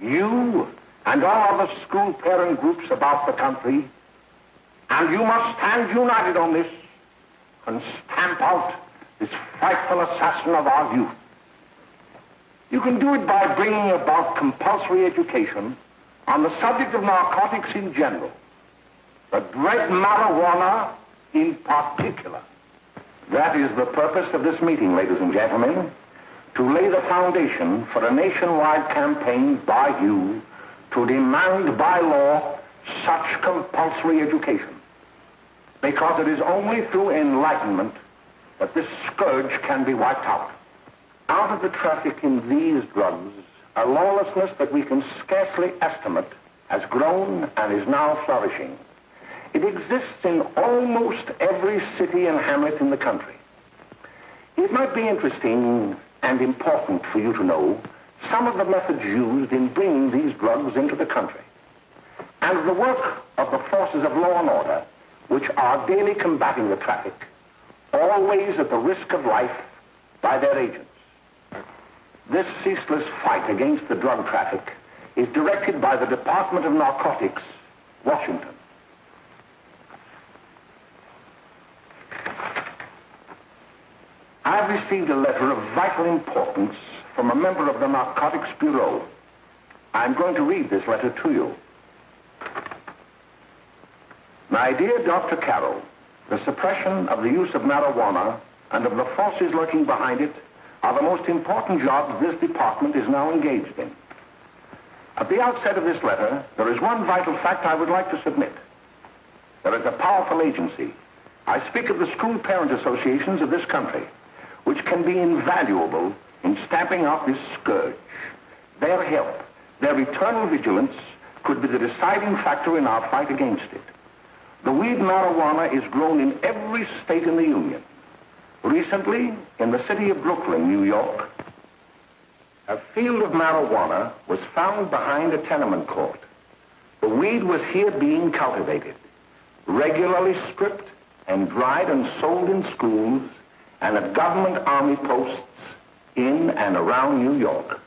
You and all other school parent groups about the country, and you must stand united on this and stamp out this frightful assassin of our youth. You can do it by bringing about compulsory education on the subject of narcotics in general, the dread marijuana in particular. That is the purpose of this meeting, ladies and gentlemen, to lay the foundation for a nationwide campaign by you to demand by law such compulsory education. Because it is only through enlightenment that this scourge can be wiped out. Out of the traffic in these drugs, a lawlessness that we can scarcely estimate has grown and is now flourishing. It exists in almost every city and hamlet in the country. It might be interesting and important for you to know some of the methods used in bringing these drugs into the country, and the work of the forces of law and order, which are daily combating the traffic, always at the risk of life, by their agents. This ceaseless fight against the drug traffic is directed by the Department of Narcotics, Washington. I've received a letter of vital importance from a member of the Narcotics Bureau. I'm going to read this letter to you. My dear Dr. Carroll, the suppression of the use of marijuana and of the forces lurking behind it are the most important jobs this department is now engaged in. At the outset of this letter, there is one vital fact I would like to submit. There is a powerful agency. I speak of the school parent associations of this country, which can be invaluable in stamping out this scourge. Their help, their eternal vigilance, could be the deciding factor in our fight against it. The weed marijuana is grown in every state in the Union. Recently, in the city of Brooklyn, New York, a field of marijuana was found behind a tenement court. The weed was here being cultivated, regularly stripped and dried and sold in schools and at government army posts in and around New York.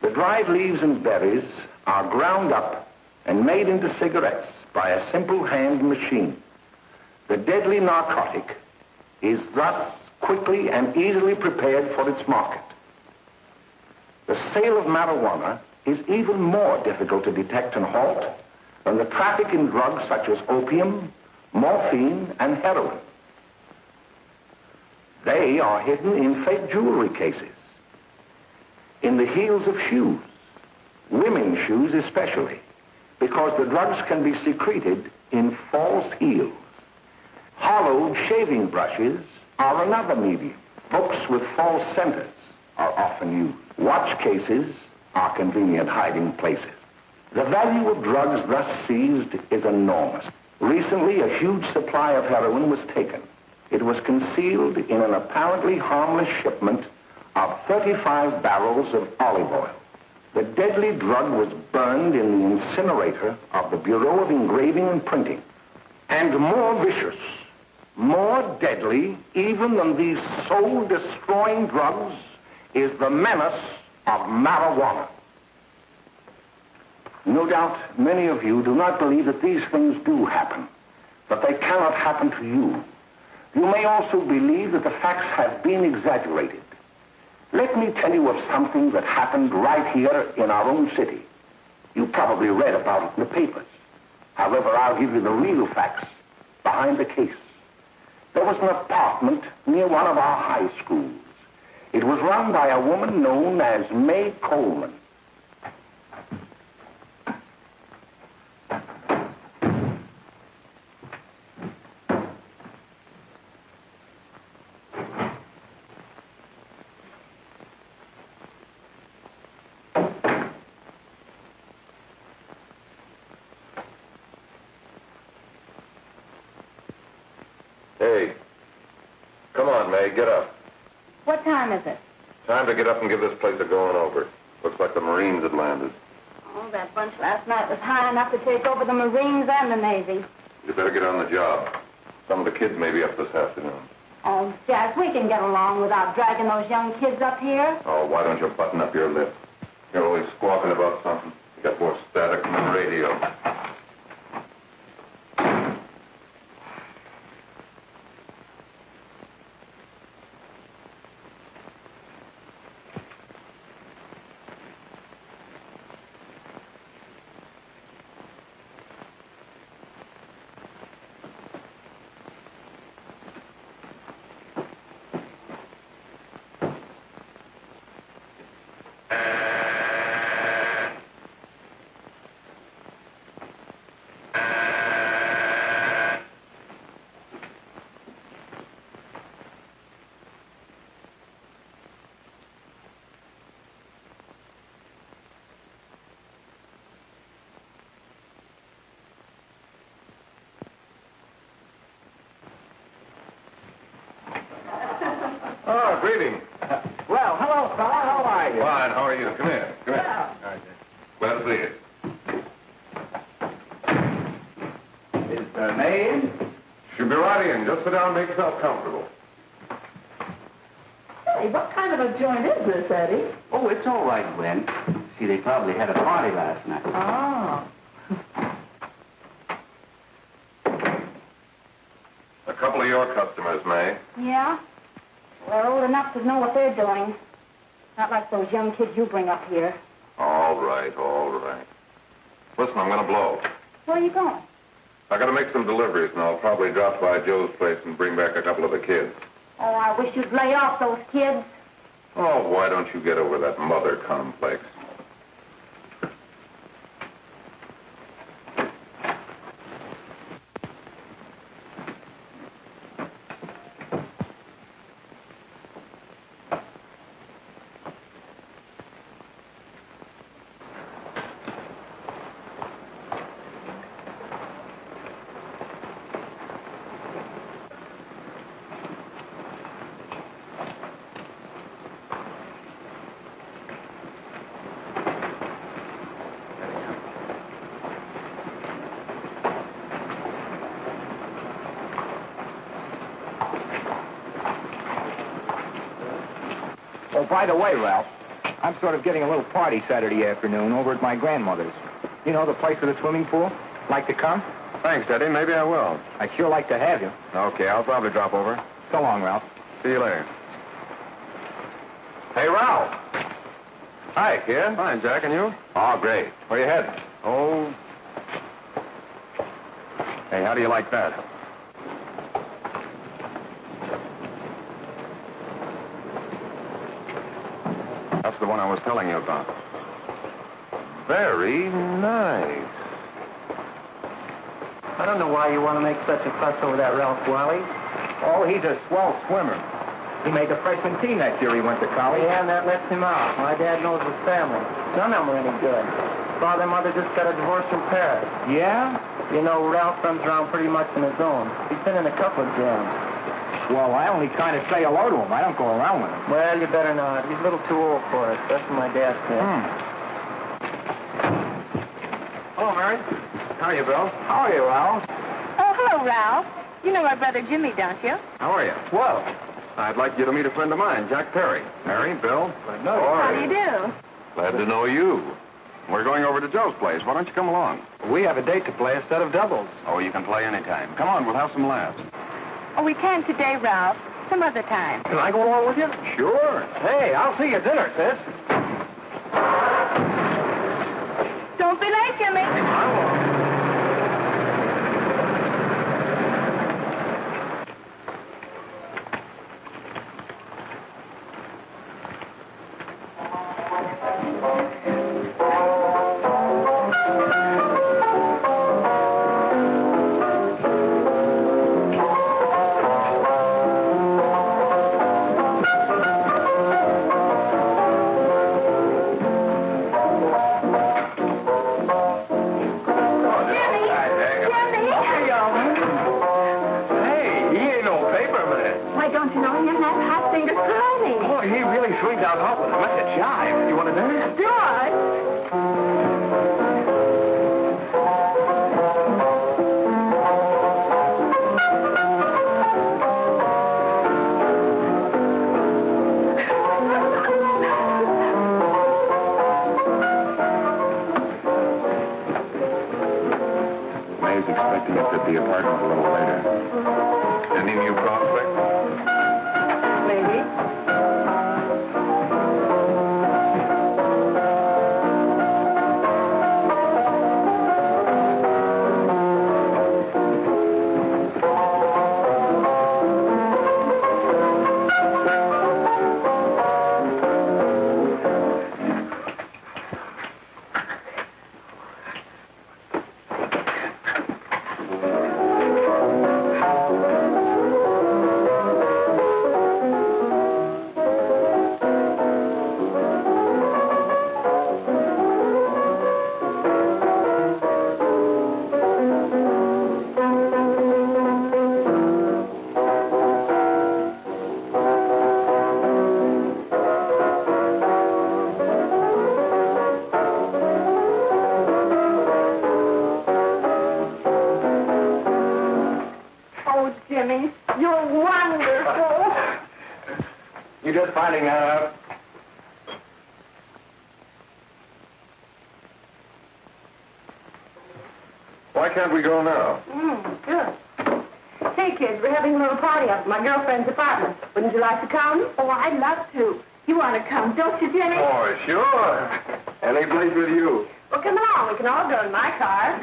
The dried leaves and berries are ground up and made into cigarettes by a simple hand machine. The deadly narcotic is thus quickly and easily prepared for its market. The sale of marijuana is even more difficult to detect and halt than the traffic in drugs such as opium, morphine, and heroin. They are hidden in fake jewelry cases, in the heels of shoes, women's shoes especially, because the drugs can be secreted in false heels. Hollowed shaving brushes are another medium. Books with false centers are often used. Watch cases are convenient hiding places. The value of drugs thus seized is enormous. Recently, a huge supply of heroin was taken. It was concealed in an apparently harmless shipment of 35 barrels of olive oil. The deadly drug was burned in the incinerator of the Bureau of Engraving and Printing. And more vicious, more deadly, even than these soul-destroying drugs, is the menace of marijuana. No doubt many of you do not believe that these things do happen, but they cannot happen to you. You may also believe that the facts have been exaggerated. Let me tell you of something that happened right here in our own city. You probably read about it in the papers. However, I'll give you the real facts behind the case. There was an apartment near one of our high schools. It was run by a woman known as May Coleman. Hey, come on, May, get up. What time is it? Time to get up and give this place a going over. Looks like the Marines had landed. Oh, that bunch last night was high enough to take over the Marines and the Navy. You better get on the job. Some of the kids may be up this afternoon. Oh, Jack, we can get along without dragging those young kids up here. Oh, why don't you button up your lip? You're always squawking about something. You got more static than the radio. Oh, greetings. Well, hello, fella. How are you? Fine, how are you? Come here. Come here. Yeah. All right, glad to see you. Is the maid? Should be right in. Just sit down and make yourself comfortable. Hey, what kind of a joint is this, Eddie? Oh, it's all right, Gwen. See, they probably had a party last night. Oh. A couple of your customers, May. Yeah? They're old enough to know what they're doing. Not like those young kids you bring up here. All right, all right. Listen, I'm going to blow. Where are you going? I got to make some deliveries, and I'll probably drop by Joe's place and bring back a couple of the kids. Oh, I wish you'd lay off those kids. Oh, why don't you get over that mother complex? Oh, by the way, Ralph, I'm sort of getting a little party Saturday afternoon over at my grandmother's. You know, the place with the swimming pool? Like to come? Thanks, Eddie. Maybe I will. I'd sure like to have you. Okay, I'll probably drop over. So long, Ralph. See you later. Hey, Ralph. Hi, kid. Fine, Jack, and you? Oh, great. Where you heading? Oh. Hey, how do you like that? That's the one I was telling you about. Very nice. I don't know why you want to make such a fuss over that Ralph Wally. Oh, he's a swell swimmer. He made the freshman team that year he went to college. Yeah, and that lets him out. My dad knows his family. None of them are any good. Father and mother just got a divorce from Paris. Yeah? You know, Ralph runs around pretty much on his own. He's been in a couple of jams. Well, I only kind of say hello to him. I don't go around with him. Well, you better not. He's a little too old for it. That's what my dad said. Hello, Mary. How are you, Bill? How are you, Ralph? Oh, hello, Ralph. You know my brother Jimmy, don't you? How are you? Well, I'd like you to meet a friend of mine, Jack Perry. Mary, Bill. How do you do? Glad to know you. We're going over to Joe's place. Why don't you come along? we have a date to play, a set of doubles. Oh, you can play anytime. Come on, we'll have some laughs. Oh, we can today, Ralph. Some other time. Can I go along with you? Sure. Hey, I'll see you at dinner, sis. Don't be late, Jimmy. I won't. Swings out hot with a mess of jive. You want to dance? Do I? to get to the apartment a little later. Any new prospects? Maybe. Jimmy, you're wonderful. You just finding out? Why can't we go now? Good. Hey, kids, we're having a little party up at my girlfriend's apartment. Wouldn't you like to come? Oh, I'd love to. You want to come, don't you, Jimmy? Oh, sure. Any place with you. Well, come along. We can all go in my car.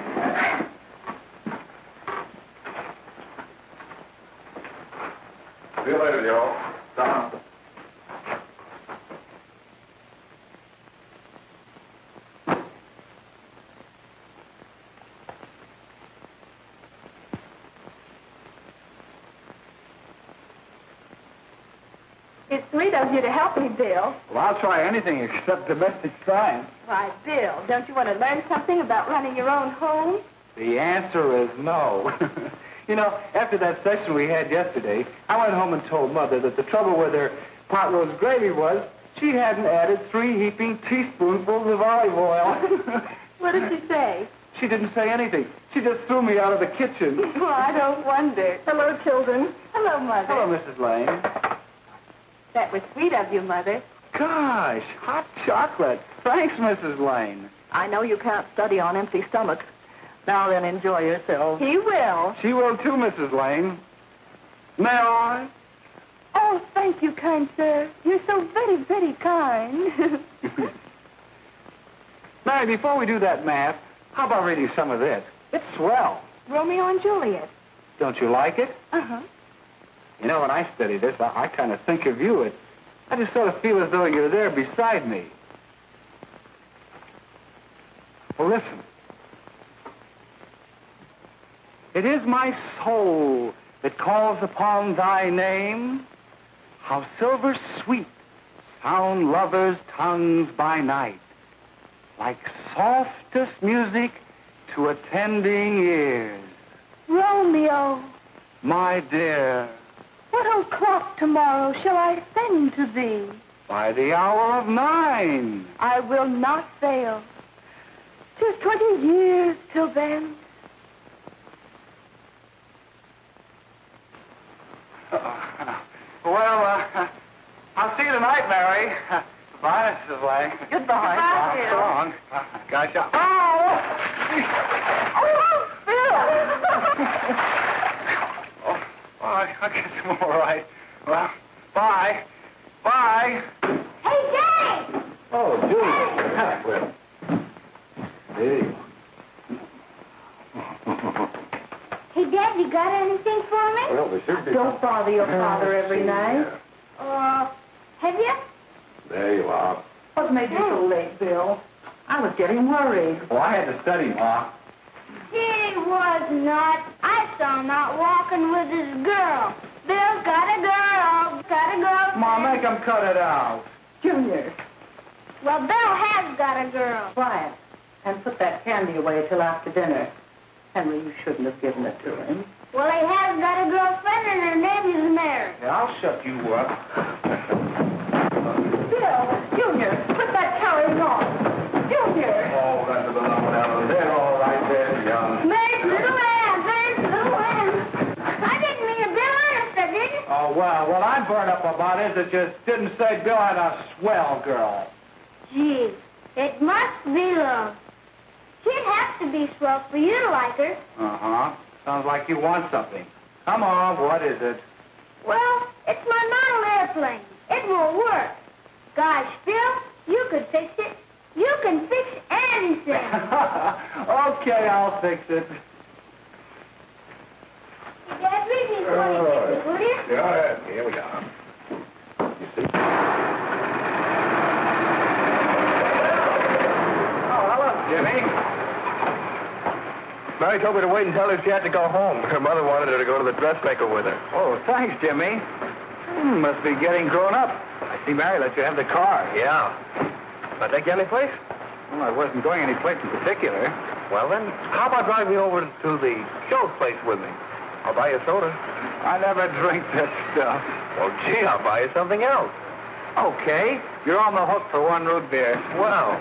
See you later, Joe. It's sweet of you to help me, Bill. Well, I'll try anything except domestic science. Why, Bill, don't you want to learn something about running your own home? The answer is no. You know, after that session we had yesterday, I went home and told Mother that the trouble with her pot roast gravy was she hadn't added 3 heaping teaspoonfuls of olive oil. What did she say? She didn't say anything. She just threw me out of the kitchen. Well, I don't wonder. Hello, children. Hello, Mother. Hello, Mrs. Lane. That was sweet of you, Mother. Gosh, hot chocolate. Thanks, Mrs. Lane. I know you can't study on empty stomachs. Now then, enjoy yourself. He will. She will too, Mrs. Lane. May I? Oh, thank you, kind sir. You're so very, very kind. Mary, before we do that math, how about reading some of this? It's swell. Romeo and Juliet. Don't you like it? Uh-huh. You know, when I study this, I kind of think of you. I just sort of feel as though you're there beside me. Well, listen. It is my soul that calls upon thy name. How silver sweet sound lovers' tongues by night, like softest music to attending ears. Romeo, My dear, what o'clock tomorrow shall I send to thee? by the hour of 9. I will not fail. 'Tis 20 years till then. Well, I'll see you tonight, Mary. Goodbye, Mrs. Lane. Goodbye. Goodbye, Bill. So long. Gotcha. Oh, Bill! Oh, I guess I'm all right. Well, bye. Bye. Hey, Daddy! Oh, Julie. Well, hey. Hey, Dad, you got anything for me? Well, there should be. Don't bother your father every night. Have you? There you are. What made you so late, Bill? I was getting worried. Oh, I had to study, Ma. He was not. I saw him out walking with his girl. Bill's got a girl. Got a girl. Ma, make him cut it out. Junior, Well, Bill has got a girl. quiet. And put that candy away till after dinner. Henry, you shouldn't have given it to him. Well, he has got a girlfriend, and her name is Mary. Yeah, I'll shut you up. Bill, Junior, put that carrying on. Junior! Oh, that's the number down there. All right there, young. Mary's little Ann. Mary's little Ann. I didn't mean a Bill honest, I did it? Oh, well, what I'm burned up about is it just didn't say Bill had a swell girl. Gee, it must be love. She'd have to be swell for you to like her. Uh-huh. Sounds like you want something. Come on, what is it? Well, it's my model airplane. It won't work. Gosh, Bill, you could fix it. You can fix anything. Okay, I'll fix it. Dad, read me 26, will you? Yeah, here we are. You see? Oh, hello, Jimmy. Mary told me to wait and tell her she had to go home. Her mother wanted her to go to the dressmaker with her. Oh, thanks, Jimmy. Must be getting grown up. I see Mary let you have the car. Yeah. Can I take you any place? Well, I wasn't going any place in particular. Well, then, how about driving me over to the show's place with me? I'll buy you a soda. I never drink that stuff. Well, gee, I'll buy you something else. Okay, you're on the hook for one root beer. Well.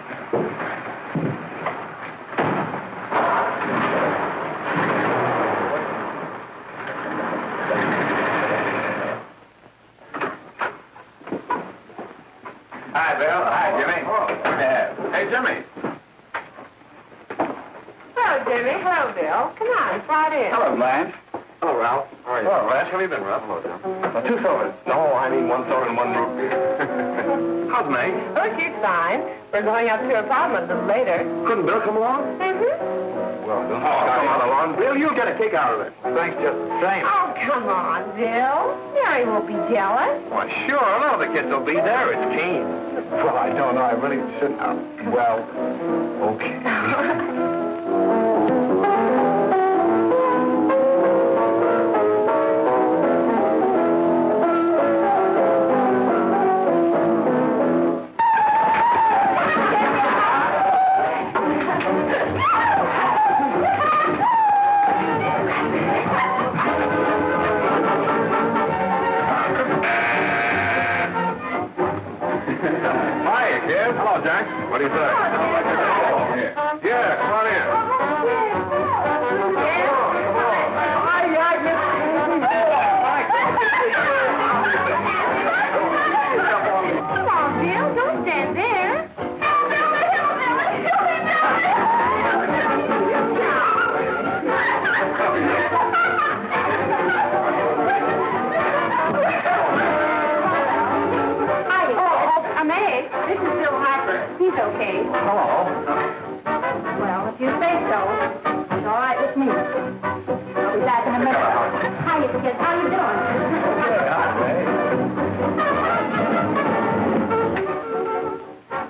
Hi, Bill. Hi, Jimmy. Hey, Jimmy. Hello, Jimmy. Hello, Bill. Come on, slide in. Hello, Blanche. Hello, Ralph. How are you? Hello, Ralph. How have you been, Ralph? Hello, Jim. Two sodas. No, I mean one soda and one root beer. How's May? Oh, she's fine. We're going up to her apartment a little later. Couldn't Bill come along? Mm-hmm. Well, don't Come on along. Bill, you'll get a kick out of it. Thanks just the same. Oh, come on, Bill. Mary won't be jealous. Why, sure. None of the kids will be there. It's keen. Well, I don't know. I really shouldn't. Well, okay. Hiya, kid. Hello, Jack. What do you say? Yeah, come on in. Come on, Bill. Don't stand there. Hi, Meg. This is Bill Harper. He's okay. Hello. Well, if you say so, it's all right with me. I'll be back in a minute. Hiya, kids. How you doing?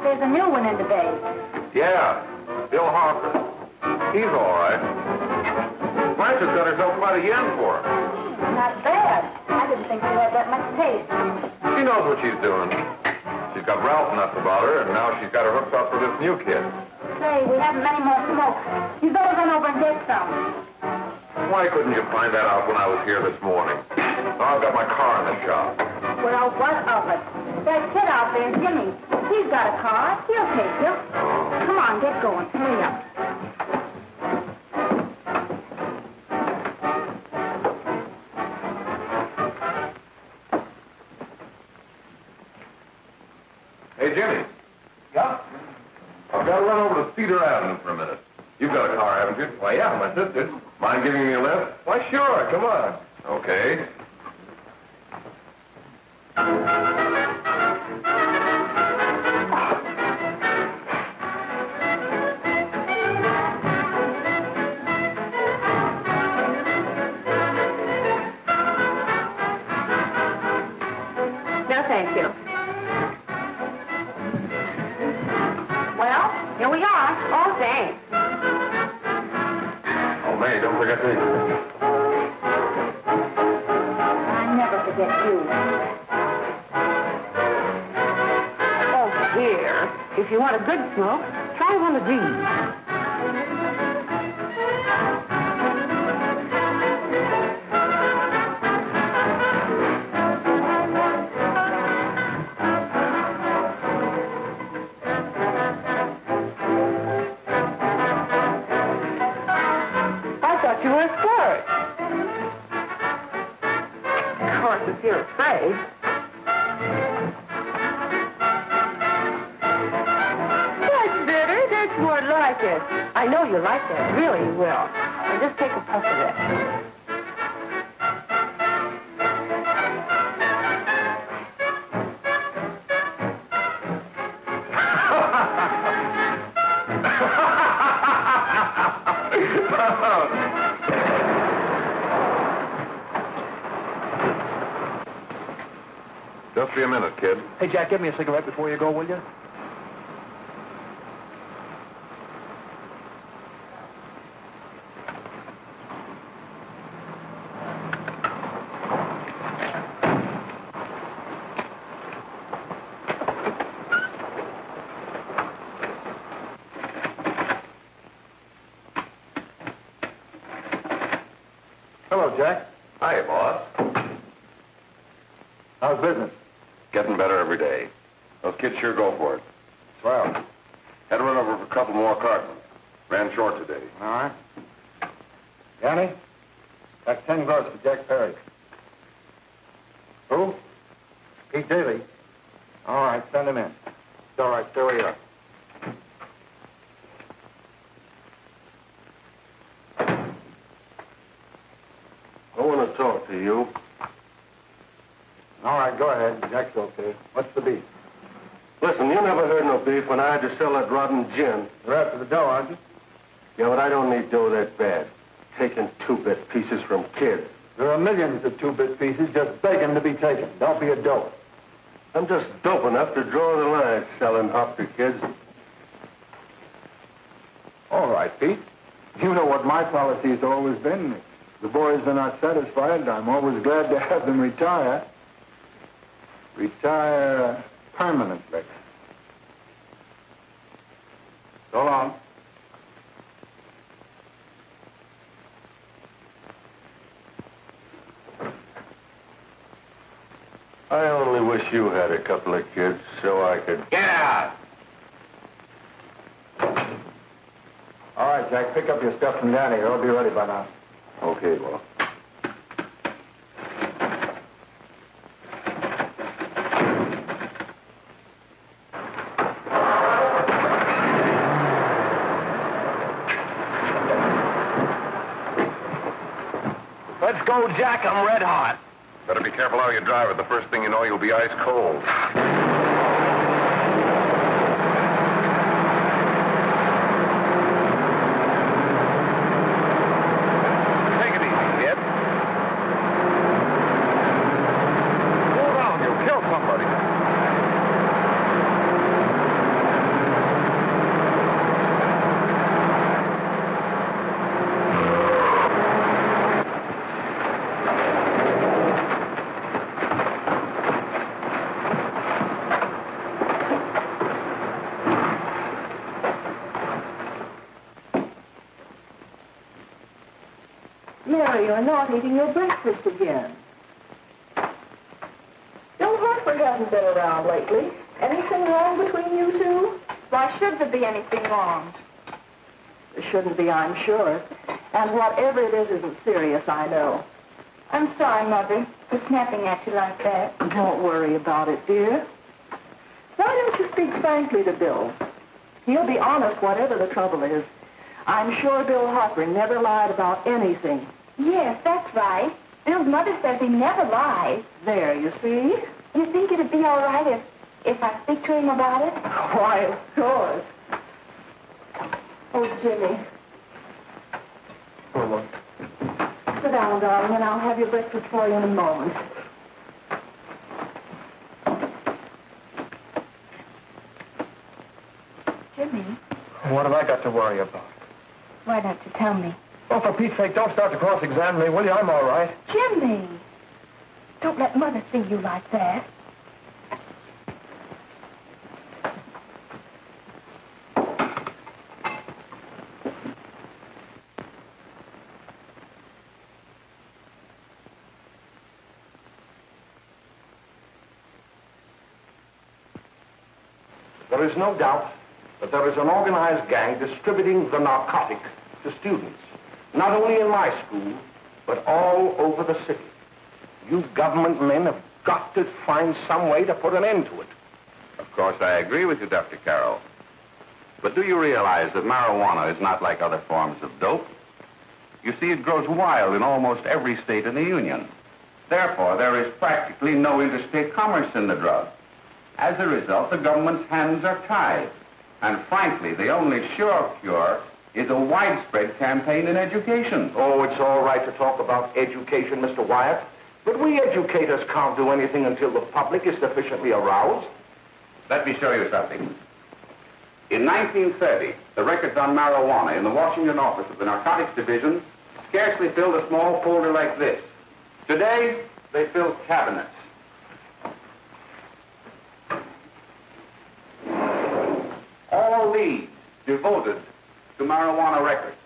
There's a new one in the bay. Yeah, Bill Harper. He's all right. Blanche's got herself quite a yen for him. Not bad. I didn't think she had that much taste. She knows what she's doing. She's got Ralph nuts about her, and now she's got her hooked up for this new kid. Say, we haven't many more smoke. You better run over and get some. Why couldn't you find that out when I was here this morning? Now I've got my car in the shop. Well, what of it? That kid out there, Jimmy, he's got a car. He'll take you. Come on, get going. Hurry up. Hey, Jimmy, Yeah? I've got to run over to Cedar Avenue for a minute. You've got a car, haven't you? Why, yeah, my sister. Mind giving me a lift? Why, sure. Come on. Okay. No, thank you. Well, here we are. Oh, thanks. Oh, May, don't forget me. I never forget you. Oh, dear. If you want a good smoke, try one of these. I thought you were a flirt. Of course, if you're afraid. That's better. That's More like it. I know you like that. Really, you will. And just take a puff of that. Just be a minute, kid. Hey, Jack, give me a cigarette before you go, will you? Hello, Jack. Hi, boss. How's business? Getting better every day. Those kids sure go for it. Swell. Had to run over for a couple more cartons. Ran short today. All right. Yanni, that's 10 gross for Jack Perry. Who? Pete Daly. All right, send him in. It's all right, stay where you are. I want to talk to you. All right, go ahead. Jack's okay. What's the beef? Listen, you never heard no beef when I had to sell that rotten gin. You're after the dough, aren't you? Yeah, but I don't need dough that bad. Taking two-bit pieces from kids. There are millions of two-bit pieces just begging to be taken. Don't be a dope. I'm just dope enough to draw the line selling hop to kids. All right, Pete. You know what my policy has always been. If the boys are not satisfied, I'm always glad to have them retire. Retire permanently. So long. I only wish you had a couple of kids so I could... Get out! All right, Jack, pick up your stuff from Danny. It'll be ready by now. Okay, well. Let's go, Jack. I'm red hot. Better be careful how you drive it. The first thing you know, you'll be ice cold. Take it easy, kid. Slow down. You'll kill somebody. Mary, you're not eating your breakfast again. Bill Hartford hasn't been around lately. Anything wrong between you two? Why should there be anything wrong? There shouldn't be, I'm sure. And whatever it is isn't serious, I know. I'm sorry, Mother, for snapping at you like that. Don't worry about it, dear. Why don't you speak frankly to Bill? He'll be honest whatever the trouble is. I'm sure Bill Harper never lied about anything. Yes, that's right. Bill's mother says he never lies. There, you see? You think it'd be all right if I speak to him about it? Why, of course. Oh, Jimmy. Oh, look. Sit down, darling, and I'll have your breakfast for you in a moment. Jimmy, What have I got to worry about? why don't you tell me? Oh, for Pete's sake, don't start to cross-examine me, will you? I'm all right. Jimmy! Don't let Mother see you like that. There is no doubt that there is an organized gang distributing the narcotic to students, not only in my school, but all over the city. You government men have got to find some way to put an end to it. Of course, I agree with you, Dr. Carroll. But do you realize that marijuana is not like other forms of dope? You see, it grows wild in almost every state in the Union. Therefore, there is practically no interstate commerce in the drug. As a result, the government's hands are tied. And frankly, the only sure cure is a widespread campaign in education. Oh, it's all right to talk about education, Mr. Wyatt. But we educators can't do anything until the public is sufficiently aroused. Let me show you something. In 1930, the records on marijuana in the Washington office of the Narcotics Division scarcely filled a small folder like this. Today, they fill cabinets. All these devoted to marijuana records.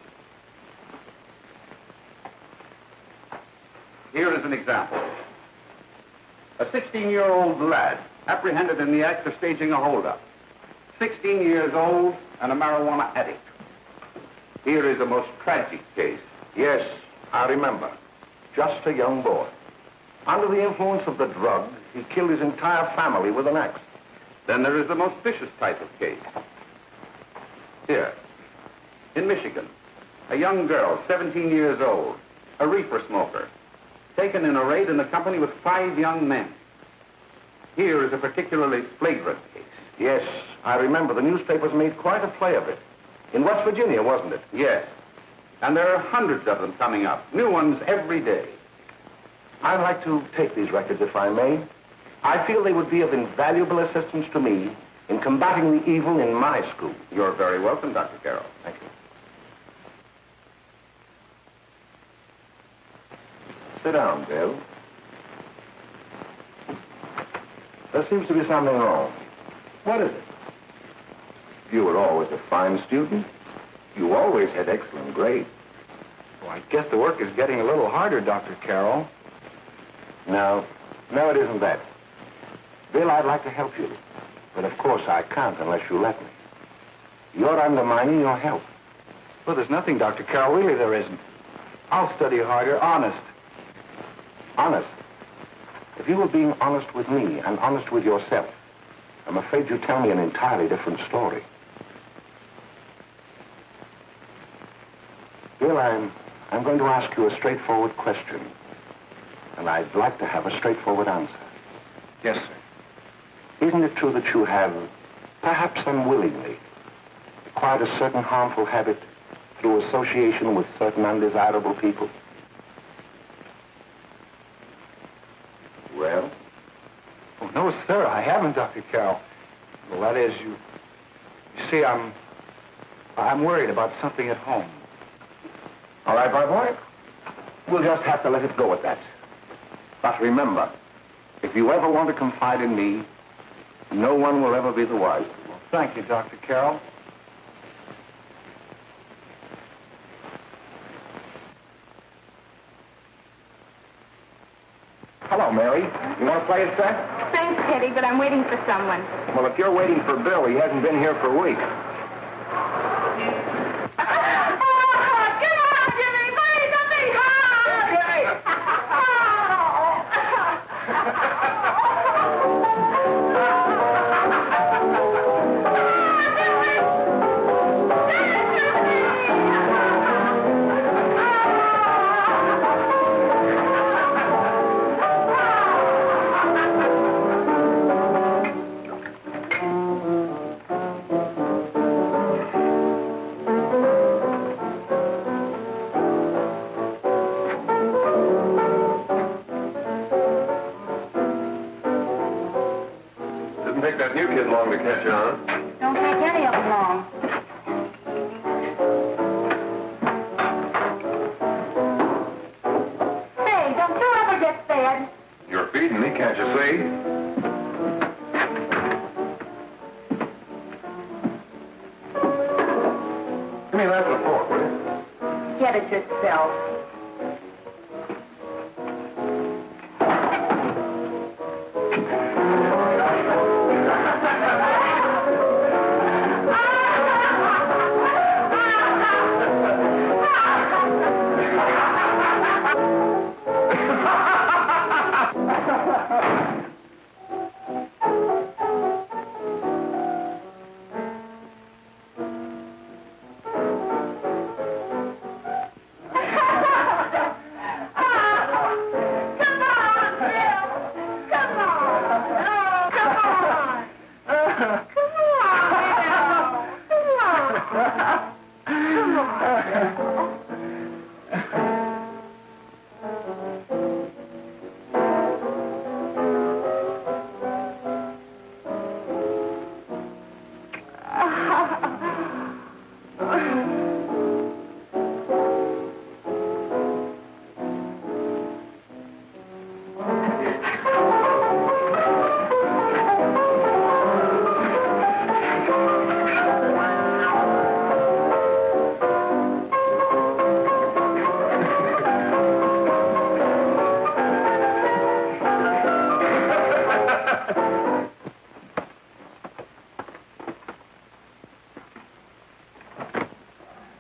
Here is an example. A 16-year-old lad apprehended in the act of staging a holdup. 16 years old and a marijuana addict. Here is a most tragic case. Yes, I remember. Just a young boy. Under the influence of the drug, he killed his entire family with an axe. Then there is the most vicious type of case. Here, in Michigan, a young girl, 17 years old, a reefer smoker, taken in a raid in the company with 5 young men. Here is a particularly flagrant case. Yes, I remember. The newspapers made quite a play of it. In West Virginia, wasn't it? Yes. And there are hundreds of them coming up, new ones every day. I'd like to take these records, if I may. I feel they would be of invaluable assistance to me in combating the evil in my school. You're very welcome, Dr. Carroll. Thank you. Sit down, Bill. There seems to be something wrong. What is it? You were always a fine student. You always had excellent grades. Well, I guess the work is getting a little harder, Dr. Carroll. No, it isn't that. Bill, I'd like to help you. But of course I can't unless you let me. You're undermining your health. Well, there's nothing, Dr. Carroll. Really, there isn't. I'll study harder, honest. Honest? If you were being honest with me and honest with yourself, I'm afraid you'd tell me an entirely different story. Bill, I'm going to ask you a straightforward question. And I'd like to have a straightforward answer. Yes, sir. Isn't it true that you have, perhaps unwillingly, acquired a certain harmful habit through association with certain undesirable people? Well? Oh, no, sir, I haven't, Dr. Carroll. Well, that is, you see, I'm worried about something at home. All right, my boy. We'll just have to let it go at that. But remember, if you ever want to confide in me, no one will ever be the wiser. Well, thank you, Dr. Carroll. Hello, Mary. You want to play a set? Thanks, Teddy, but I'm waiting for someone. Well, if you're waiting for Bill, he hasn't been here for weeks. To catch on. Don't take any of them long. Say, don't you ever get fed? You're feeding me, can't you see? Give me that and a fork, will you? Get it yourself.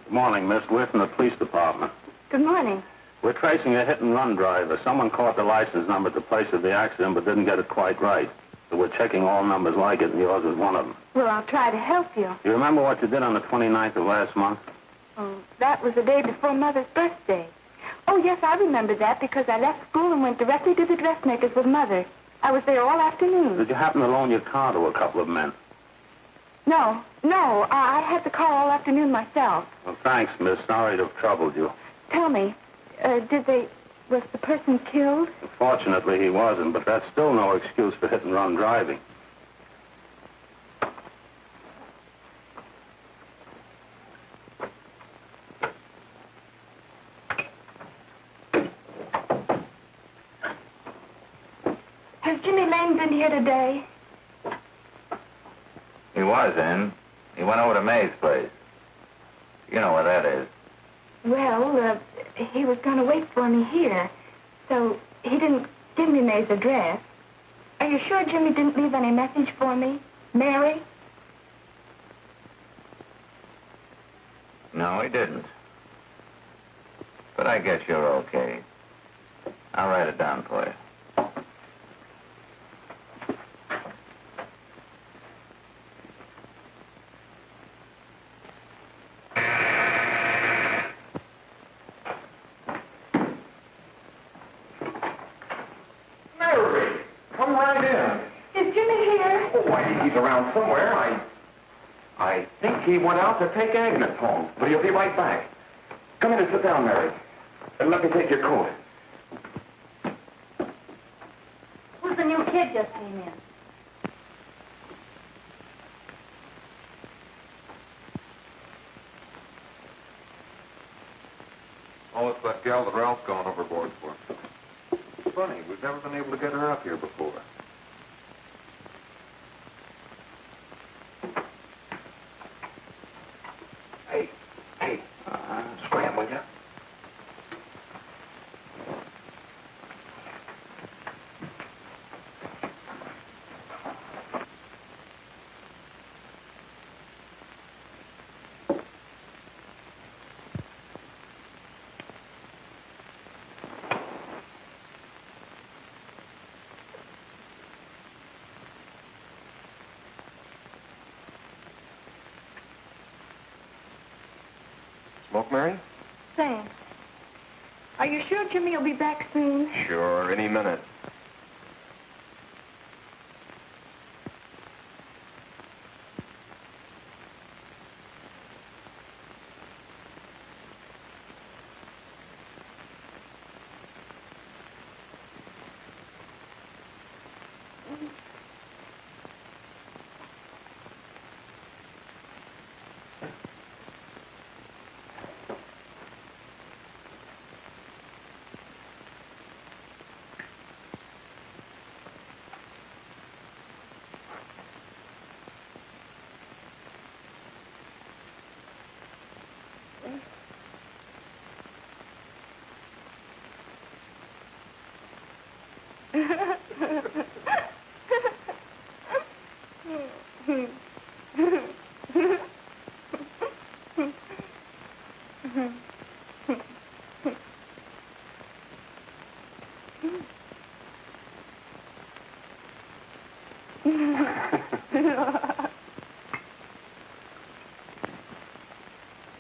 Good morning, Miss. We're from the police department. Good morning. We're tracing a hit-and-run driver. Someone caught the license number at the place of the accident but didn't get it quite right. So we're checking all numbers like it, and yours is one of them. Well, I'll try to help you. You remember what you did on the 29th of last month? Oh, that was the day before Mother's birthday. Oh, yes, I remember that because I left school and went directly to the dressmaker's with Mother. I was there all afternoon. Did you happen to loan your car to a couple of men? No, I had the car all afternoon myself. Well, thanks, miss. Sorry to have troubled you. Tell me, was the person killed? Fortunately, he wasn't, but that's still no excuse for hit-and-run driving. Has Jimmy Lane been here today? He was in. He went over to May's place. You know where that is. Well, he was going to wait for me here, so he didn't give me May's address. Are you sure Jimmy didn't leave any message for me? Mary? No, he didn't. But I guess you're okay. I'll write it down for you. Come right in. Is Jimmy here? Oh, why, he's around somewhere. I think he went out to take Agnes home, but he'll be right back. Come in and sit down, Mary. And let me take your coat. Who's the new kid just came in? Oh, it's that gal that Ralph's gone overboard for. Funny, we've never been able to get her up here before. Hey, scram, will ya? Smoke, Mary? Thanks. Are you sure Jimmy will be back soon? Sure, any minute.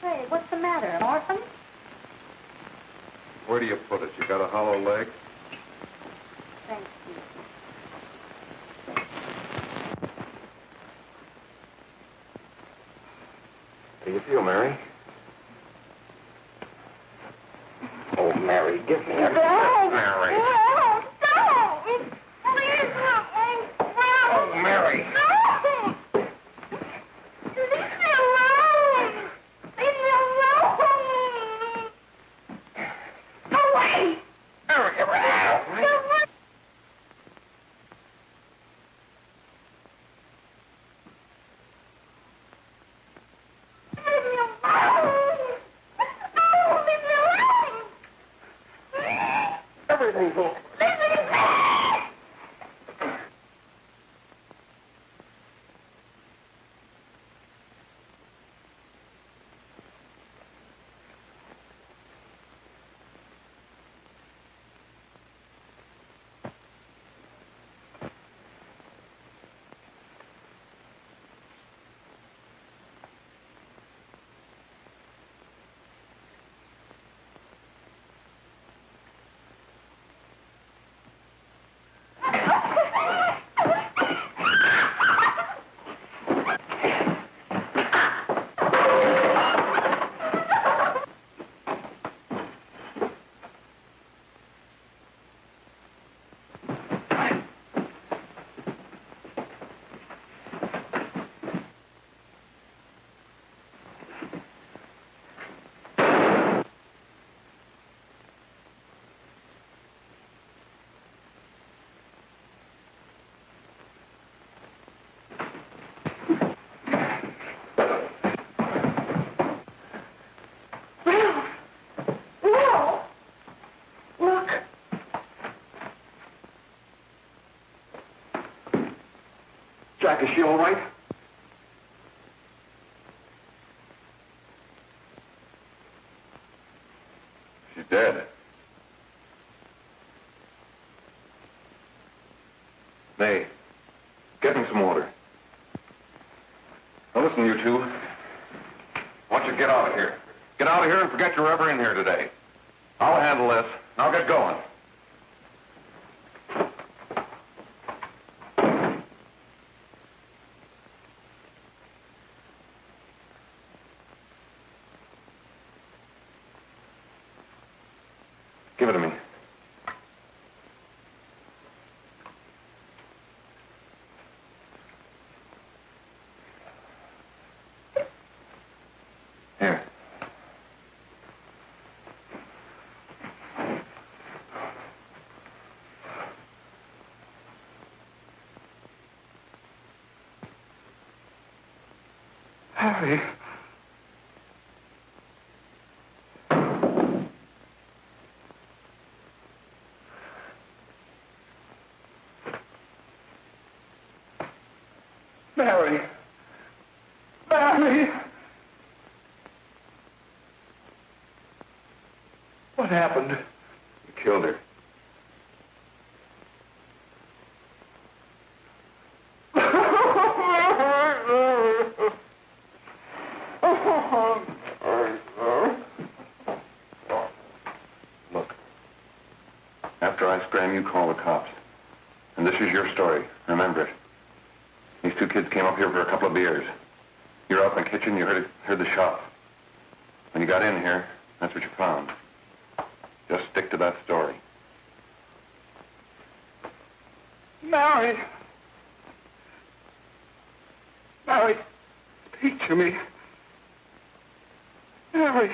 Hey, what's the matter? An orphan? Where do you put it? You got a hollow leg? Thank you. do you feel, Mary? Oh, Mary, give me a... Mary. No, don't! Please, Oh, Mary. no! Leave me alone! Leave me alone! Go away! Mary, Go away! Leave me alone! Oh, leave me alone! everything's all... Leave me alone! Jack, is she all right? She's dead. May, get me some water. Now listen, you two. I want you to get out of here. Get out of here and forget you're ever in here today. I'll handle this. Now get going. Give it to me. Here. Harry. Mary. Mary. What happened? You killed her. Look. After I scram, you call the cops. And this is your story. Remember it. These two kids came up here for a couple of beers. You're out in the kitchen, you heard the shot. When you got in here, that's what you found. Just stick to that story. Mary! Mary, speak to me. Mary!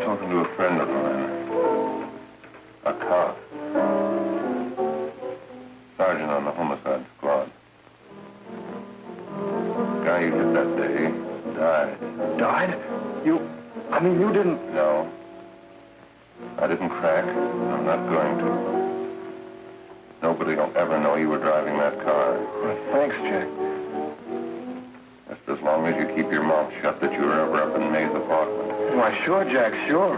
Talking to a friend of mine, a cop, sergeant on the homicide squad. The guy you hit that day died. Died? You didn't... No. I didn't crack. I'm not going to. Nobody will ever know you were driving that car. Well, thanks, Jack. Just as long as you keep your mouth shut that you were ever up in May's apartment. Why, sure, Jack, sure.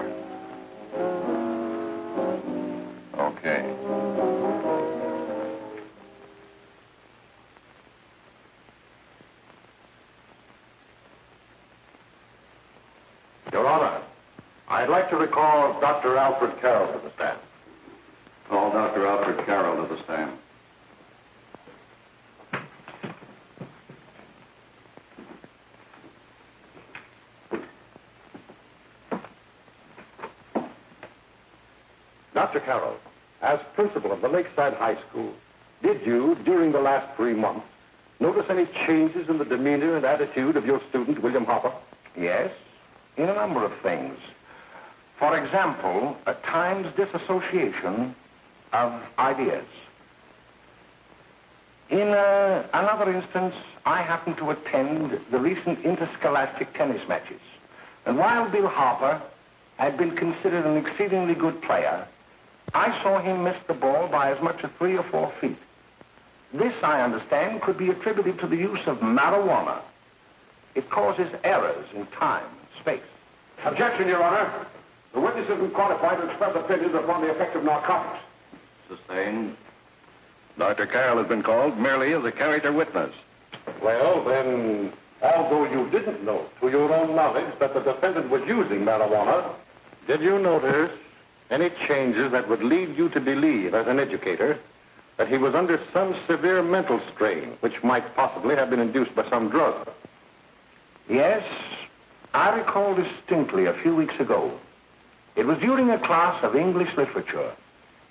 Okay. Your Honor, I'd like to recall Dr. Alfred Carroll to the stand. Call Dr. Alfred Carroll to the stand. Dr. Carroll, as principal of the Lakeside High School, did you, during the last 3 months, notice any changes in the demeanor and attitude of your student, William Hopper? Yes, in a number of things. For example, at times disassociation of ideas. In another instance, I happened to attend the recent interscholastic tennis matches. And while Bill Harper had been considered an exceedingly good player, I saw him miss the ball by as much as 3 or 4 feet. This, I understand, could be attributed to the use of marijuana. It causes errors in time and space. Objection, Your Honor. The witness isn't qualified to express opinions upon the effect of narcotics. Sustained. Dr. Carroll has been called merely as a character witness. Well, then, although you didn't know to your own knowledge that the defendant was using marijuana, did you notice any changes that would lead you to believe, as an educator, that he was under some severe mental strain, which might possibly have been induced by some drug? Yes, I recall distinctly a few weeks ago. It was during a class of English literature.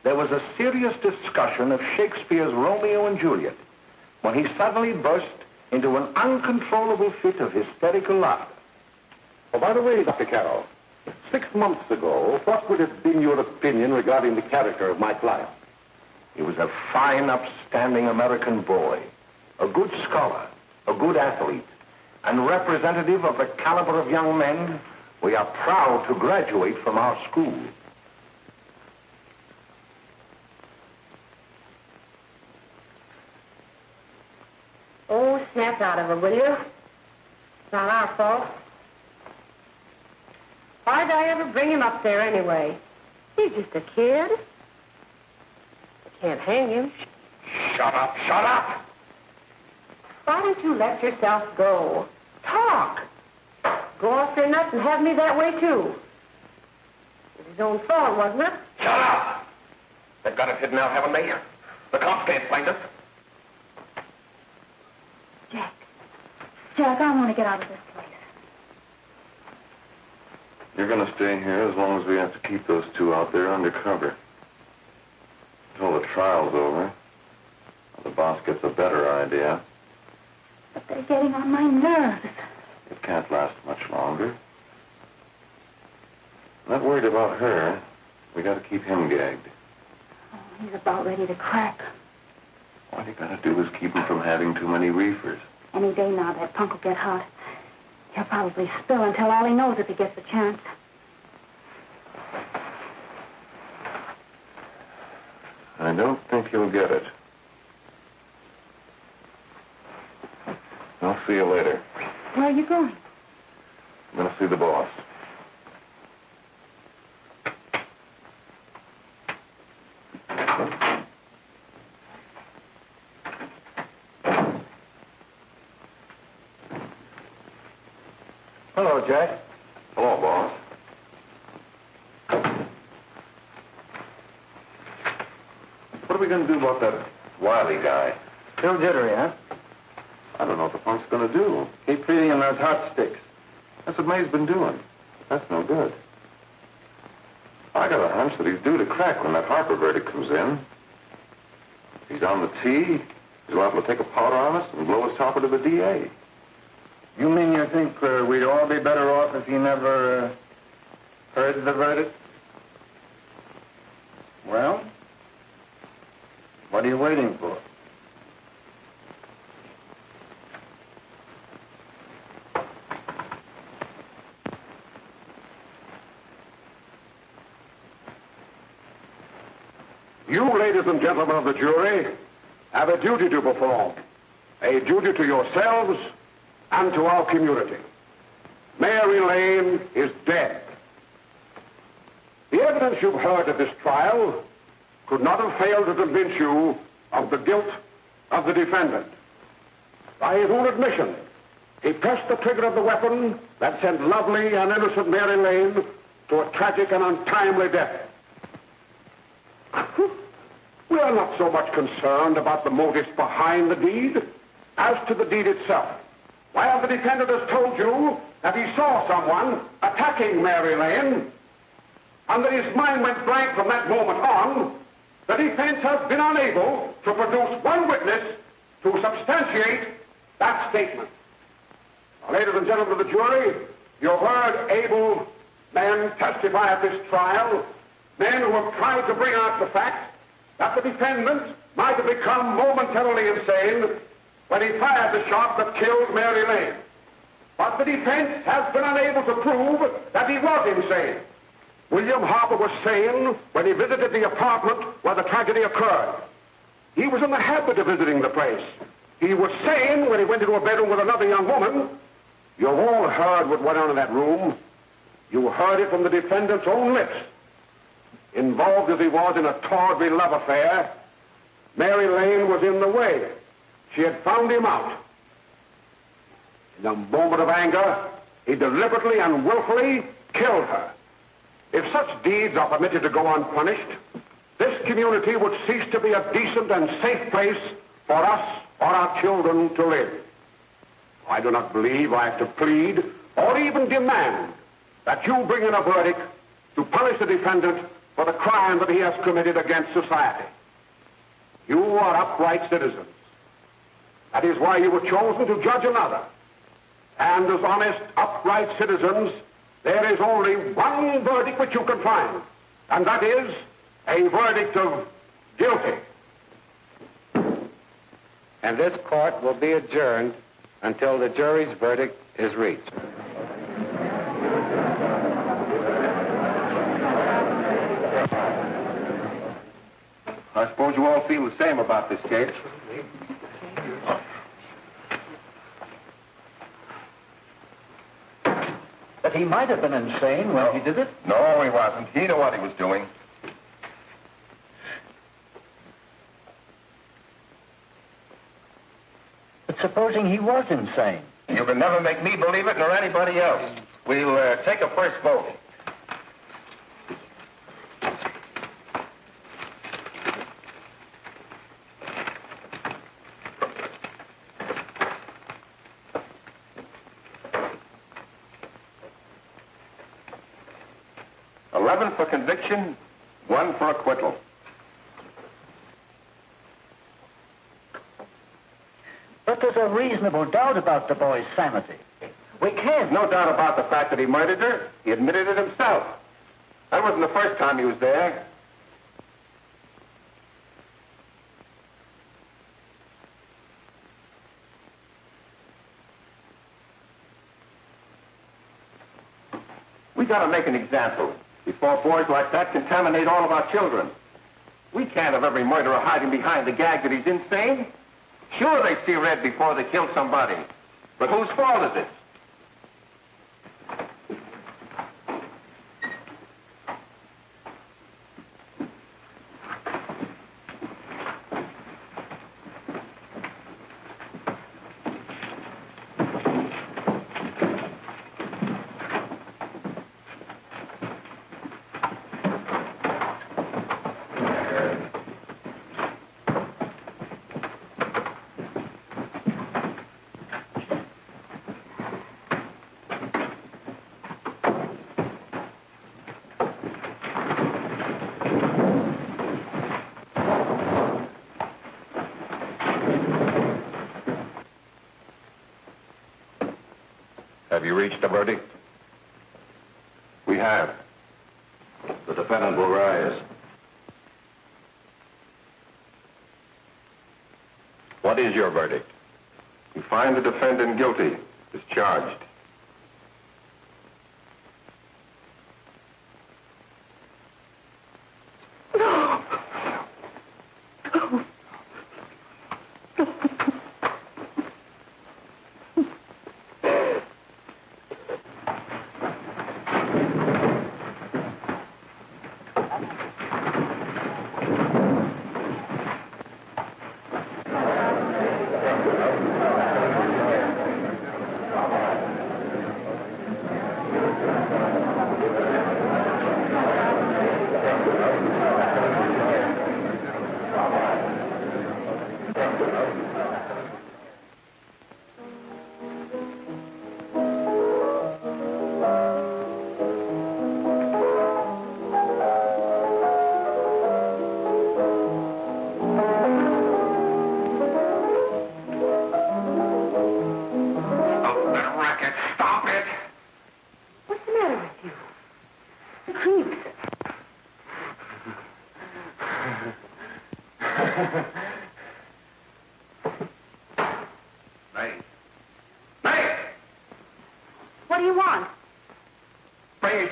There was a serious discussion of Shakespeare's Romeo and Juliet when he suddenly burst into an uncontrollable fit of hysterical laughter. Oh, by the way, Dr. Carroll, 6 months ago, what would have been your opinion regarding the character of my client? He was a fine, upstanding American boy, a good scholar, a good athlete, and representative of the caliber of young men we are proud to graduate from our school. Oh, snap out of it, will you? It's not our fault. Why'd I ever bring him up there anyway? He's just a kid. I can't hang him. Shut up, shut up! Why don't you let yourself go? Talk. Go off your nuts and have me that way, too. It was his own fault, wasn't it? Shut up! They've got it hidden now, haven't they? The cops can't find us. Jack, I want to get out of this place. You're going to stay here as long as we have to keep those two out there undercover. Until the trial's over. The boss gets a better idea. But they're getting on my nerves. It can't last much longer. Not worried about her. We got to keep him gagged. Oh, he's about ready to crack. All you got to do is keep him from having too many reefers. Any day now, that punk will get hot. He'll probably spill and tell all he knows if he gets the chance. I don't think he'll get it. I'll see you later. Where are you going? I'm going to see the boss. Hello, Jack. Hello, boss. What are we going to do about that Wiley guy? Still jittery, huh? I don't know what the punk's going to do. Keep feeding him those hot sticks. That's what May's been doing. That's no good. I got a hunch that he's due to crack when that Harper verdict comes in. He's on the tee. He's liable to take a powder on us and blow his topper to the DA. You mean you think we'd all be better off if he never heard the verdict? Well, what are you waiting for? You, ladies ladies and gentlemen of the jury, have a duty to perform. A duty to yourselves and to our community. Mary Lane is dead. The evidence you've heard at this trial could not have failed to convince you of the guilt of the defendant. By his own admission, he pressed the trigger of the weapon that sent lovely and innocent Mary Lane to a tragic and untimely death. We are not so much concerned about the motives behind the deed as to the deed itself. While the defendant has told you that he saw someone attacking Mary Lane and that his mind went blank from that moment on, the defense has been unable to produce one witness to substantiate that statement. Now, ladies and gentlemen of the jury, you heard able men testify at this trial, men who have tried to bring out the fact that the defendant might have become momentarily insane when he fired the shot that killed Mary Lane. But the defense has been unable to prove that he was insane. William Harper was sane when he visited the apartment where the tragedy occurred. He was in the habit of visiting the place. He was sane when he went into a bedroom with another young woman. You've all heard what went on in that room. You heard it from the defendant's own lips. Involved as he was in a tawdry love affair, Mary Lane was in the way. She had found him out. In a moment of anger, he deliberately and willfully killed her. If such deeds are permitted to go unpunished, this community would cease to be a decent and safe place for us or our children to live. I do not believe I have to plead or even demand that you bring in a verdict to punish the defendant for the crime that he has committed against society. You are upright citizens. That is why you were chosen to judge another. And as honest, upright citizens, there is only one verdict which you can find, and that is a verdict of guilty. And this court will be adjourned until the jury's verdict is reached. I suppose you all feel the same about this case. But he might have been insane when he did it. No, he wasn't. He knew what he was doing. But supposing he was insane? You can never make me believe it, nor anybody else. We'll take a first vote. For conviction, 1 for acquittal. But there's a reasonable doubt about the boy's sanity. We can't. No doubt about the fact that he murdered her. He admitted it himself. That wasn't the first time he was there. We gotta make an example before boys like that contaminate all of our children. We can't have every murderer hiding behind the gag that he's insane. Sure, they see red before they kill somebody. But whose fault is it? Have you reached a verdict? We have. The defendant will rise. What is your verdict? We find the defendant guilty, discharged.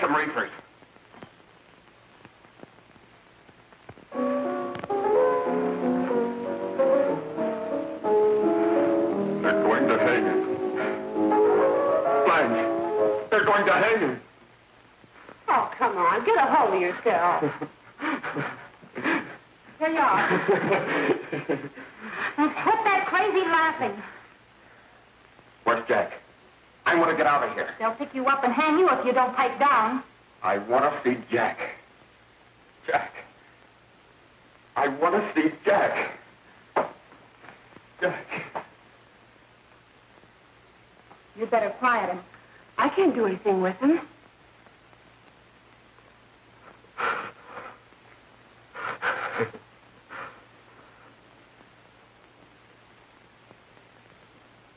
some reefers. They're going to hang him. Blanche, they're going to hang him. Oh, come on. Get a hold of yourself. Here you are. Now, quit that crazy laughing. Where's Jack? I want to get out of here. They'll pick you up and hang you if you don't pipe down. I want to see Jack. Jack. I want to see Jack. Jack. You'd better quiet him. I can't do anything with him.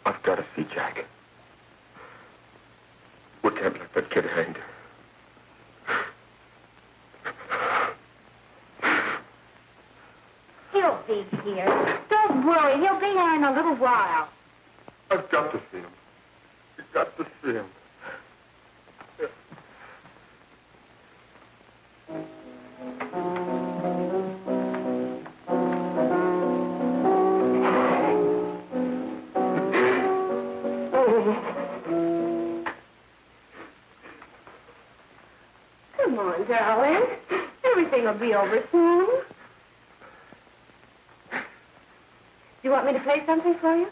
I've got to see Jack. We can't let that kid hang. He'll be here. Don't worry. He'll be here in a little while. I've got to see him. You've got to see him. Come on, darling. Everything will be over soon. You want me to play something for you?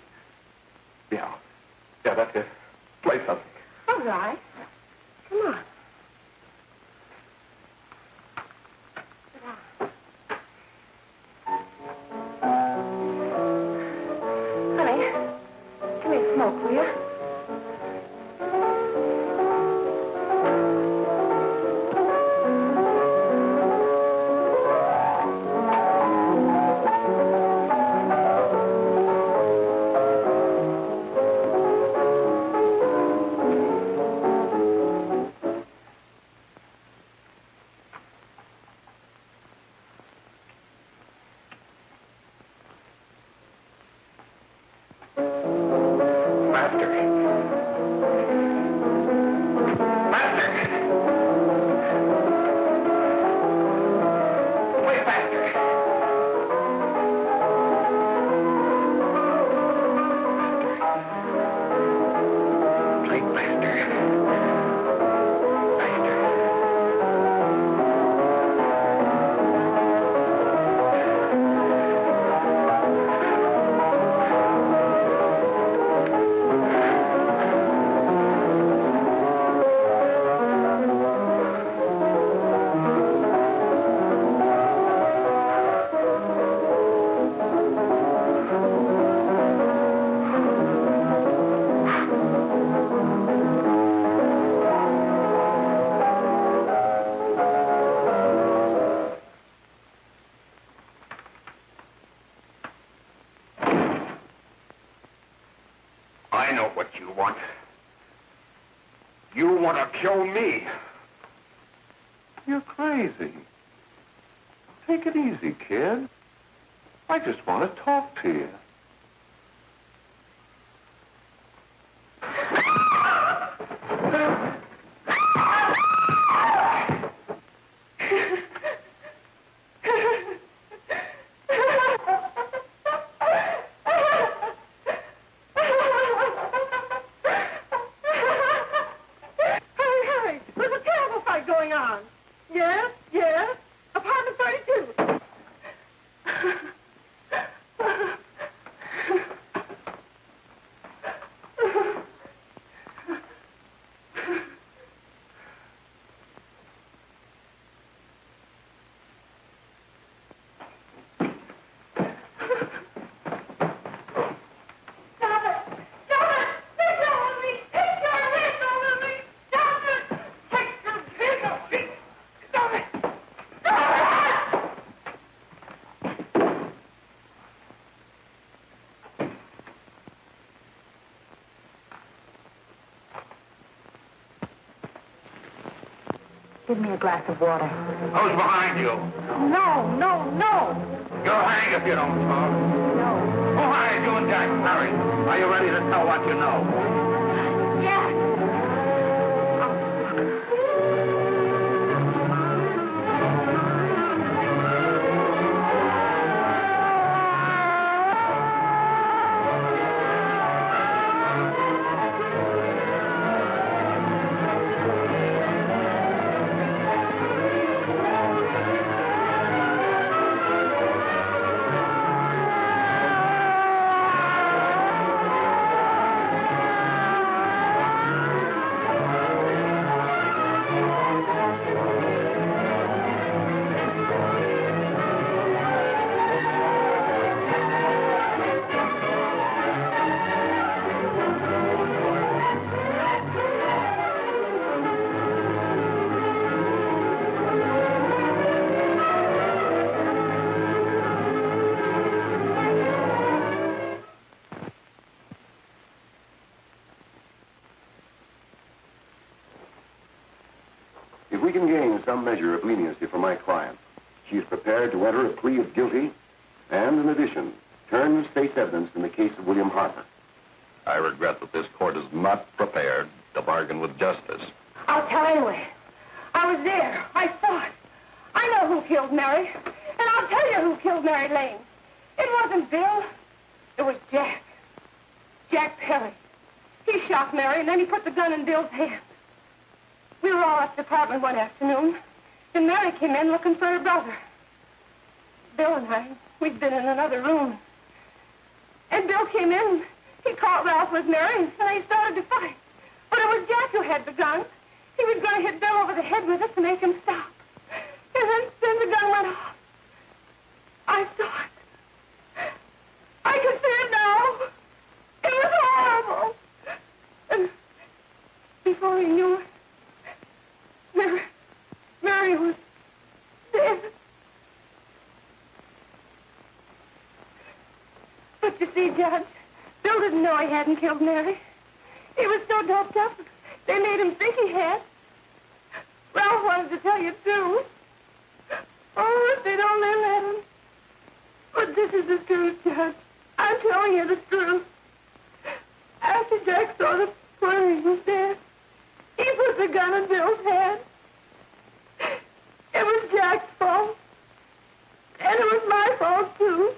Yeah. Yeah, that's it. Play something. All right. Come on. Honey, give me a smoke, will you? I know what you want. You want to kill me. You're crazy. Take it easy, kid. I just want to talk to you. Give me a glass of water. Who's behind you? No, no, no. You'll hang if you don't talk. No. Who hired you and Jack? Hurry. Are you ready to tell what you know? Yes. we can gain some measure of leniency for my client, she is prepared to enter a plea of guilty and, in addition, turn the state's evidence in the case of William Harper. I regret that this court is not prepared to bargain with justice. I'll tell anyway. I was there. I saw it. I know who killed Mary. And I'll tell you who killed Mary Lane. It wasn't Bill. It was Jack. Jack Perry. He shot Mary, and then he put the gun in Bill's hand. We were all at the apartment one afternoon, and Mary came in looking for her brother. Bill and I, we'd been in another room. And Bill came in, he caught Ralph with Mary, and they started to fight. But it was Jack who had the gun. He was going to hit Bill over the head with it to make him stop. And then the gun went off. I saw it. I can see it now. It was horrible. And before he knew it, Mary was dead. But you see, Judge, Bill didn't know he hadn't killed Mary. He was so doped up, they made him think he had. Ralph wanted to tell you, too. Oh, if they'd only let him. But this is the truth, Judge. I'm telling you the truth. After Jack saw the poor he was dead, he put the gun in Bill's hand. It was Jack's fault. And it was my fault, too.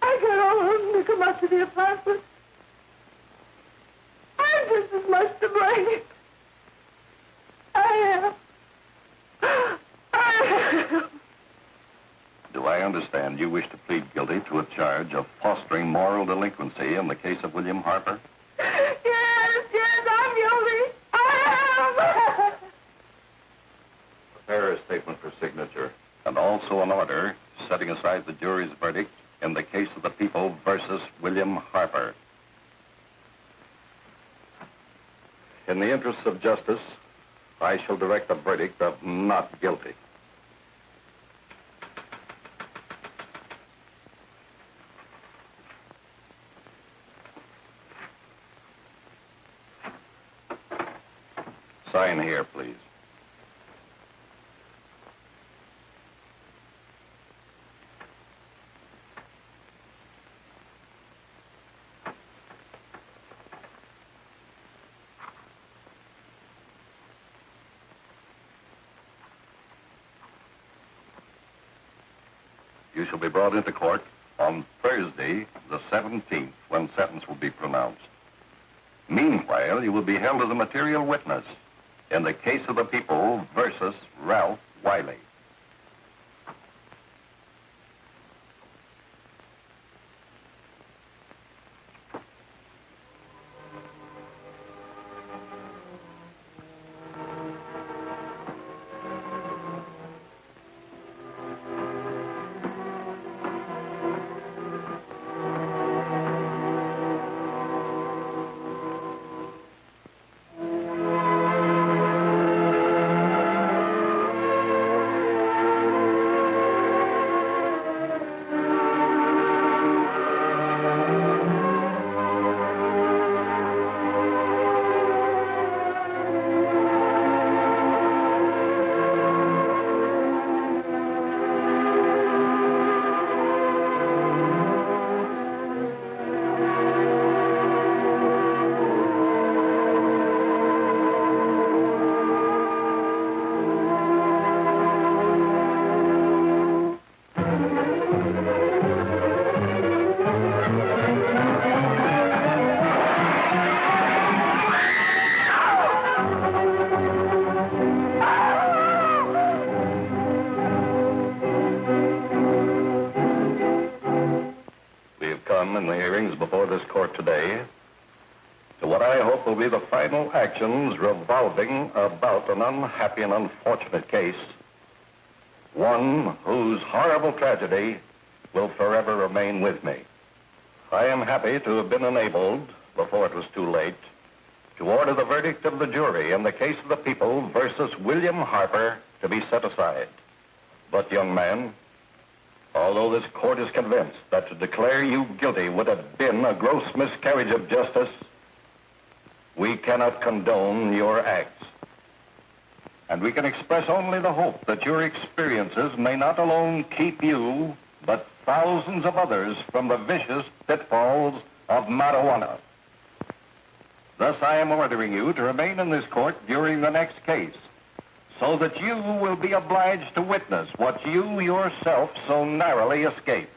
I got all of them to come up to the apartment. I'm just as much to blame. I am. Do I understand you wish to plead guilty to a charge of fostering moral delinquency in the case of William Harper? Yes, I'm guilty. I am. Prepare a statement for signature, and also an order setting aside the jury's verdict in the case of the people versus William Harper. In the interests of justice, I shall direct a verdict of not guilty. Sign here, please. You shall be brought into court on Thursday, the 17th, when sentence will be pronounced. Meanwhile, you will be held as a material witness in the case of the people versus Ralph Wiley. In the hearings before this court today to what I hope will be the final actions revolving about an unhappy and unfortunate case, one whose horrible tragedy will forever remain with me. I am happy to have been enabled, before it was too late, to order the verdict of the jury in the case of the people versus William Harper to be set aside. But, young man, although this court is convinced that to declare you guilty would have been a gross miscarriage of justice, we cannot condone your acts. and we can express only the hope that your experiences may not alone keep you, but thousands of others from the vicious pitfalls of marijuana. Thus, I am ordering you to remain in this court during the next case, so that you will be obliged to witness what you yourself so narrowly escaped.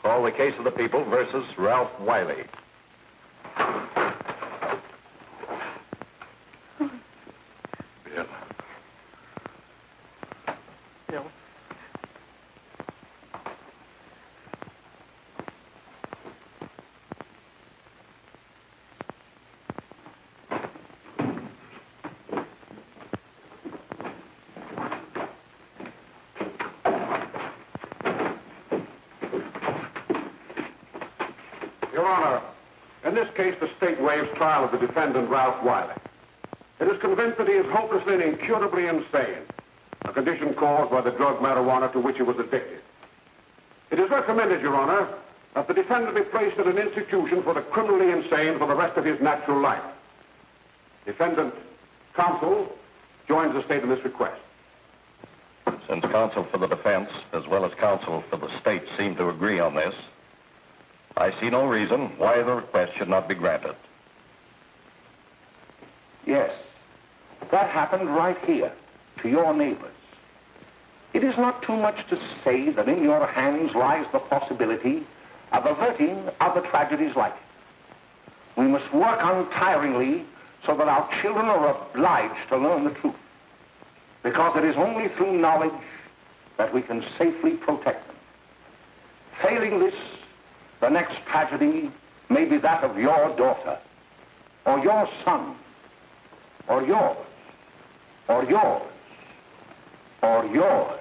Call the case of the people versus Ralph Wiley. Bill. Bill. Your Honor, in this case, the state waives trial of the defendant, Ralph Wiley. It is convinced that he is hopelessly and incurably insane, a condition caused by the drug marijuana to which he was addicted. It is recommended, Your Honor, that the defendant be placed in an institution for the criminally insane for the rest of his natural life. Defendant counsel joins the state in this request. Since counsel for the defense, as well as counsel for the state, seem to agree on this, I see no reason why the request should not be granted. Yes, that happened right here, to your neighbors. It is not too much to say that in your hands lies the possibility of averting other tragedies like it. We must work untiringly so that our children are obliged to learn the truth, because it is only through knowledge that we can safely protect them. Failing this, the next tragedy may be that of your daughter, or your son, or yours, or yours, or yours.